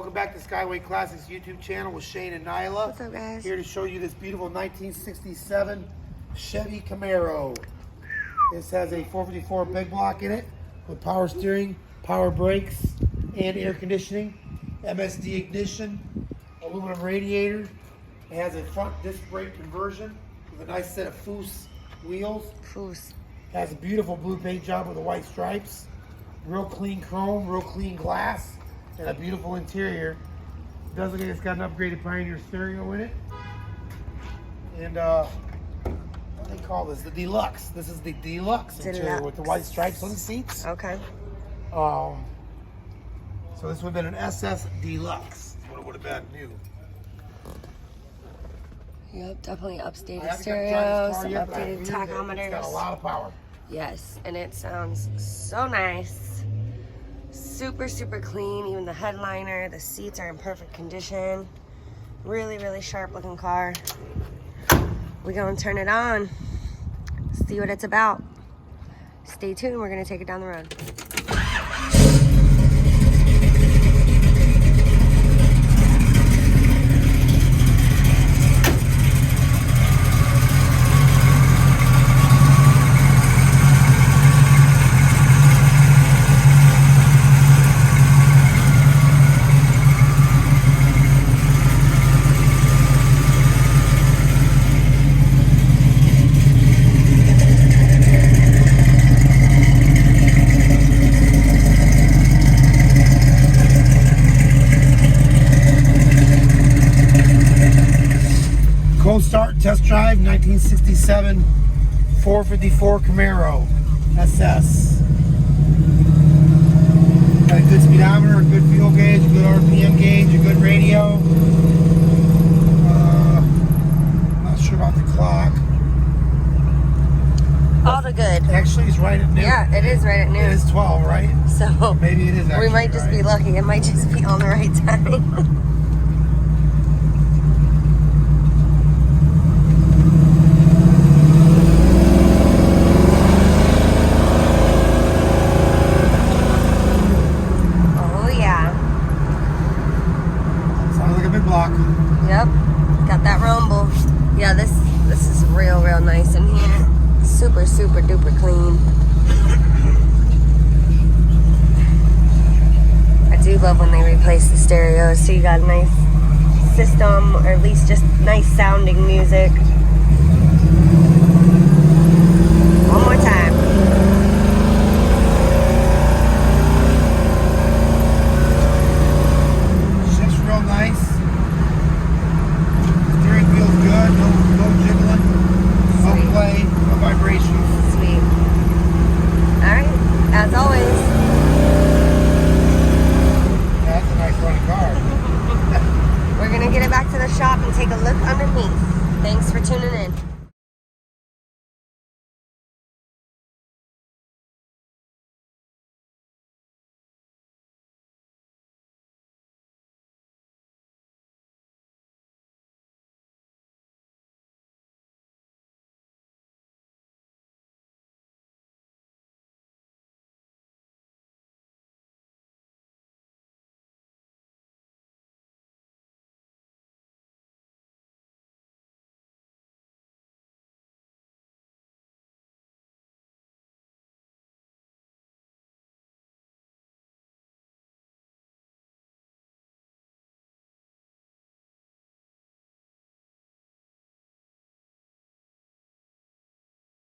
Welcome back to Skyway Classics YouTube channel with Shane and Nyla. What's up, guys? Here to show you this beautiful 1967 Chevy Camaro. This has a 454 big block in it with power steering, power brakes, and air conditioning. MSD ignition, aluminum radiator. It has a front disc brake conversion with a nice set of Foose wheels. Foose. Has a beautiful blue paint job with the white stripes. Real clean chrome, real clean glass, and a beautiful interior. It does look like it's got an upgraded Pioneer stereo in it. And what do they call this? The Deluxe. This is the Deluxe interior with the white stripes on the seats. Okay. So this would have been an SS Deluxe. What it would have been new. Yep, definitely updated I stereo, haven't some tried this car yet, but I updated believe that tachometers. It's got a lot of power. Yes, and it sounds so nice. Super, super clean. Even the headliner, the seats are in perfect condition. Really, really sharp looking car. We're gonna turn it on, see what it's about. Stay tuned, we're gonna take it down the road. Cold start test drive 1967 454 Camaro SS. Got a good speedometer, a good fuel gauge, a good RPM gauge, a good radio. Not sure about the clock. All the good. Actually, it's right at noon. Yeah, it is right at noon. It is 12, right? So Maybe it is actually we might just right. be lucky. It might just be on the right time. Block. Yep, got that rumble. Yeah, this is real nice in here. Super duper clean. I do love when they replace the stereos, so you got a nice system, or at least just nice sounding music. One more time. Shifts real nice. Feels good, no jiggling, no play, no vibrations. Sweet. Alright, as always. That's a nice running car. We're gonna get it back to the shop and take a look underneath. Thanks for tuning in.